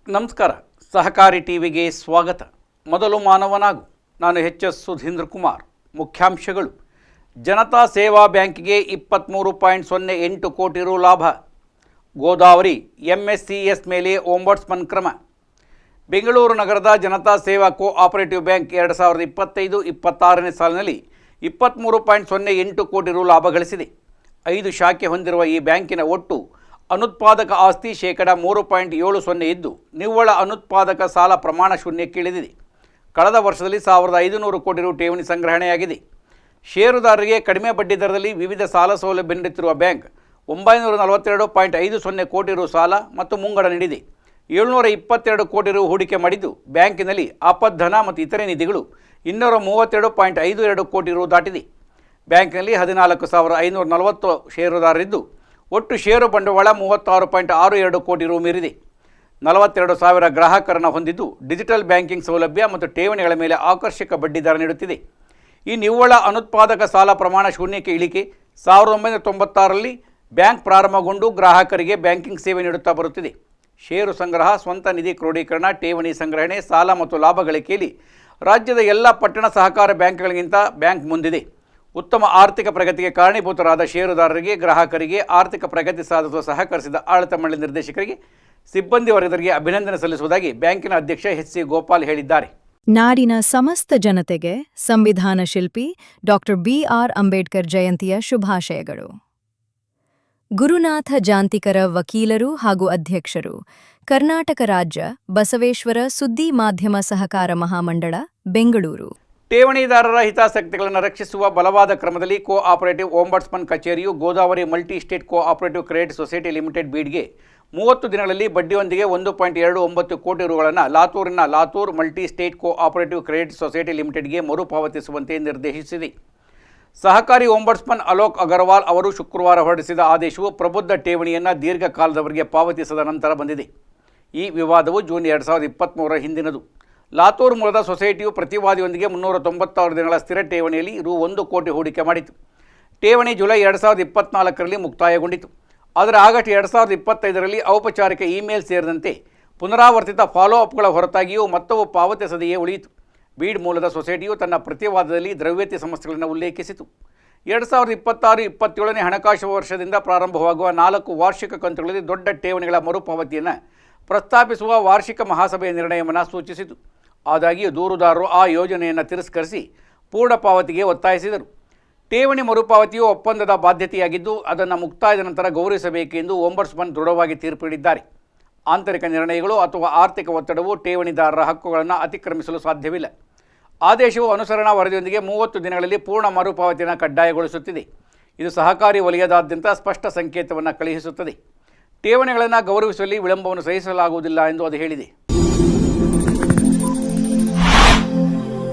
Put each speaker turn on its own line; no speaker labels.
ನಮಸ್ಕಾರ. ಸಹಕಾರಿ ಟಿವಿಗೆ ಸ್ವಾಗತ. ಮೊದಲು ಮಾನವನಾಗು. ನಾನು ಎಚ್.ಎಸ್. ಸುಧೀಂದ್ರ ಕುಮಾರ್. ಮುಖ್ಯಾಂಶಗಳು: ಜನತಾ ಸೇವಾ ಬ್ಯಾಂಕಿಗೆ 23.08 ಕೋಟಿ ರು ಲಾಭ. ಗೋದಾವರಿ ಎಂಎಸ್ಸಿಎಸ್ ಮೇಲೆ ಓಂಬಡ್ಸ್ಮನ್ ಕ್ರಮ. ಬೆಂಗಳೂರು ನಗರದ ಜನತಾ ಸೇವಾ ಕೋಆಪರೇಟಿವ್ ಬ್ಯಾಂಕ್ 2025-26ನೇ ಸಾಲಿನಲ್ಲಿ 23.08 ಕೋಟಿ ರು ಲಾಭ ಗಳಿಸಿದೆ. 5 ಶಾಖೆ ಹೊಂದಿರುವ ಈ ಬ್ಯಾಂಕಿನ ಒಟ್ಟು ಅನುತ್ಪಾದಕ ಆಸ್ತಿ ಶೇಕಡ 3.70 ಇದ್ದು, ನಿವ್ವಳ ಅನುತ್ಪಾದಕ ಸಾಲ ಪ್ರಮಾಣ ಶೂನ್ಯಕ್ಕೆ ಇಳಿದಿದೆ. ಕಳೆದ ವರ್ಷದಲ್ಲಿ 1500 ಕೋಟಿ ರು ಠೇವಣಿ ಸಂಗ್ರಹಣೆಯಾಗಿದೆ. ಷೇರುದಾರರಿಗೆ ಕಡಿಮೆ ಬಡ್ಡಿ ದರದಲ್ಲಿ ವಿವಿಧ ಸಾಲ ಸೌಲಭ್ಯ ನೀಡುತ್ತಿರುವ ಬ್ಯಾಂಕ್ 942.50 ಕೋಟಿ ರು ಸಾಲ ಮತ್ತು ಮುಂಗಡ ನೀಡಿದೆ. 722 ಕೋಟಿ ರು ಹೂಡಿಕೆ ಮಾಡಿದ್ದು, ಬ್ಯಾಂಕಿನಲ್ಲಿ ಆಪದ್ಧನ ಮತ್ತು ಇತರೆ ನಿಧಿಗಳು 232.52 ಕೋಟಿ ರು ದಾಟಿದೆ. ಬ್ಯಾಂಕಿನಲ್ಲಿ 14,540 ಷೇರುದಾರರಿದ್ದು, ಒಟ್ಟು ಷೇರು ಬಂಡವಾಳ 36.62 ಕೋಟಿ ರು ಮೀರಿದೆ. 42,000 ಗ್ರಾಹಕರನ್ನು ಹೊಂದಿದ್ದು, ಡಿಜಿಟಲ್ ಬ್ಯಾಂಕಿಂಗ್ ಸೌಲಭ್ಯ ಮತ್ತು ಠೇವಣಿಗಳ ಮೇಲೆ ಆಕರ್ಷಕ ಬಡ್ಡಿ ದರ ನೀಡುತ್ತಿದೆ. ಈ ನಿವ್ವಳ ಅನುತ್ಪಾದಕ ಸಾಲ ಪ್ರಮಾಣ ಶೂನ್ಯಕ್ಕೆ ಇಳಿಕೆ 1996ರಲ್ಲಿ ಬ್ಯಾಂಕ್ ಪ್ರಾರಂಭಗೊಂಡು ಗ್ರಾಹಕರಿಗೆ ಬ್ಯಾಂಕಿಂಗ್ ಸೇವೆ ನೀಡುತ್ತಾ ಬರುತ್ತಿದೆ. ಷೇರು ಸಂಗ್ರಹ, ಸ್ವಂತ ನಿಧಿ ಕ್ರೋಢೀಕರಣ, ಠೇವಣಿ ಸಂಗ್ರಹಣೆ, ಸಾಲ ಮತ್ತು ಲಾಭ ಗಳಿಕೆಯಲ್ಲಿ ರಾಜ್ಯದ ಎಲ್ಲ ಪಟ್ಟಣ ಸಹಕಾರ ಬ್ಯಾಂಕ್ಗಳಿಗಿಂತ ಬ್ಯಾಂಕ್ ಮುಂದಿದೆ. ಉತ್ತಮ ಆರ್ಥಿಕ ಪ್ರಗತಿಗೆ ಕಾರಣೀಭೂತರಾದ ಷೇರುದಾರರಿಗೆ, ಗ್ರಾಹಕರಿಗೆ, ಆರ್ಥಿಕ ಪ್ರಗತಿ ಸಾಧಿಸಲು ಸಹಕರಿಸಿದ ಆಡಳಿತ ಮಂಡಳಿ ನಿರ್ದೇಶಕರಿಗೆ, ಸಿಬ್ಬಂದಿ ವರ್ಗದವರಿಗೆ ಅಭಿನಂದನೆ ಸಲ್ಲಿಸುವುದಾಗಿ ಬ್ಯಾಂಕಿನ ಅಧ್ಯಕ್ಷ ಎಚ್.ಸಿ. ಗೋಪಾಲ್ ಹೇಳಿದ್ದಾರೆ.
ನಾಡಿನ ಸಮಸ್ತ ಜನತೆಗೆ ಸಂವಿಧಾನ ಶಿಲ್ಪಿ ಡಾಕ್ಟರ್ ಬಿ.ಆರ್. ಅಂಬೇಡ್ಕರ್ ಜಯಂತಿಯ ಶುಭಾಶಯಗಳು. ಗುರುನಾಥ ಜಾಂತಿಕರ ವಕೀಲರು ಹಾಗೂ ಅಧ್ಯಕ್ಷರು, ಕರ್ನಾಟಕ ರಾಜ್ಯ ಬಸವೇಶ್ವರ ಸುದ್ದಿ ಮಾಧ್ಯಮ ಸಹಕಾರ ಮಹಾಮಂಡಳ, ಬೆಂಗಳೂರು.
ಠೇವಣಿದಾರರ ಹಿತಾಸಕ್ತಿಗಳನ್ನು ರಕ್ಷಿಸುವ ಬಲವಾದ ಕ್ರಮದಲ್ಲಿ ಕೋಆಪರೇಟಿವ್ ಓಂಬಡ್ಸ್ಮನ್ ಕಚೇರಿಯು Godavari multi state cooperative credit society limited ಬೀಡ್ಗೆ 30 ದಿನಗಳಲ್ಲಿ ಬಡ್ಡಿಯೊಂದಿಗೆ 1.29 ಕೋಟಿ ರುಗಳನ್ನು ಲಾತೂರಿನ Latur multi state cooperative credit society ಲಿಮಿಟೆಡ್ಗೆ ಮರುಪಾವತಿಸುವಂತೆ ನಿರ್ದೇಶಿಸಿದೆ. ಸಹಕಾರಿ ಓಂಬಡ್ಸ್ಮನ್ ಅಲೋಕ್ ಅಗರ್ವಾಲ್ ಅವರು ಶುಕ್ರವಾರ ಹೊರಡಿಸಿದ ಆದೇಶವು ಪ್ರಬುದ್ಧ ಠೇವಣಿಯನ್ನು ದೀರ್ಘಕಾಲದವರೆಗೆ ಪಾವತಿಸದ ನಂತರ ಬಂದಿದೆ. ಈ ವಿವಾದವು ಜೂನ್ 2023ರ ಹಿಂದಿನದು. ಲಾತೂರ್ ಮೂಲದ ಸೊಸೈಟಿಯು ಪ್ರತಿವಾದಿಯೊಂದಿಗೆ 396 ದಿನಗಳ ಸ್ಥಿರ ಠೇವಣಿಯಲ್ಲಿ ರು 1 ಕೋಟಿ ಹೂಡಿಕೆ ಮಾಡಿತು. ಠೇವಣಿ ಜುಲೈ 2024ರಲ್ಲಿ ಮುಕ್ತಾಯಗೊಂಡಿತು. ಆದರೆ ಆಗಸ್ಟ್ 2025ರಲ್ಲಿ ಔಪಚಾರಿಕ ಇಮೇಲ್ ಸೇರಿದಂತೆ ಪುನರಾವರ್ತಿತ ಫಾಲೋ ಅಪ್ಗಳ ಹೊರತಾಗಿಯೂ ಮೊತ್ತವು ಪಾವತಿಸದೆಯೇ ಉಳಿಯಿತು. ಬೀಡ್ ಮೂಲದ ಸೊಸೈಟಿಯು ತನ್ನ ಪ್ರತಿವಾದದಲ್ಲಿ ದ್ರವ್ಯತೆ ಸಮಸ್ಯೆಗಳನ್ನು ಉಲ್ಲೇಖಿಸಿತು. 2026-27ನೇ ಹಣಕಾಸು ವರ್ಷದಿಂದ ಪ್ರಾರಂಭವಾಗುವ 4 ವಾರ್ಷಿಕ ಕಂತುಗಳಲ್ಲಿ ದೊಡ್ಡ ಠೇವಣಿಗಳ ಮರುಪಾವತಿಯನ್ನು ಪ್ರಸ್ತಾಪಿಸುವ ವಾರ್ಷಿಕ ಮಹಾಸಭೆಯ ನಿರ್ಣಯವನ್ನು ಸೂಚಿಸಿತು. ಆದಾಗ್ಯೂ ದೂರುದಾರರು ಆ ಯೋಜನೆಯನ್ನು ತಿರಸ್ಕರಿಸಿ ಪೂರ್ಣ ಪಾವತಿಗೆ ಒತ್ತಾಯಿಸಿದರು. ಠೇವಣಿ ಮರುಪಾವತಿಯು ಒಪ್ಪಂದದ ಬಾಧ್ಯತೆಯಾಗಿದ್ದು, ಅದನ್ನು ಮುಕ್ತಾಯದ ನಂತರ ಗೌರವಿಸಬೇಕೆಂದು ಓಂಬಡ್ಸ್ಮನ್ ದೃಢವಾಗಿ ತೀರ್ಪು ನೀಡಿದ್ದಾರೆ. ಆಂತರಿಕ ನಿರ್ಣಯಗಳು ಅಥವಾ ಆರ್ಥಿಕ ಒತ್ತಡವು ಠೇವಣಿದಾರರ ಹಕ್ಕುಗಳನ್ನು ಅತಿಕ್ರಮಿಸಲು ಸಾಧ್ಯವಿಲ್ಲ. ಆದೇಶವು ಅನುಸರಣಾ ವರದಿಯೊಂದಿಗೆ 30 ದಿನಗಳಲ್ಲಿ ಪೂರ್ಣ ಮರುಪಾವತಿಯನ್ನು ಕಡ್ಡಾಯಗೊಳಿಸುತ್ತಿದೆ. ಇದು ಸಹಕಾರಿ ವಲಯದಾದ್ಯಂತ ಸ್ಪಷ್ಟ ಸಂಕೇತವನ್ನು ಕಳುಹಿಸುತ್ತದೆ. ಠೇವಣಿಗಳನ್ನು ಗೌರವಿಸುವಲ್ಲಿ ವಿಳಂಬವನ್ನು ಸಹಿಸಲಾಗುವುದಿಲ್ಲ ಎಂದು ಅದು ಹೇಳಿದೆ.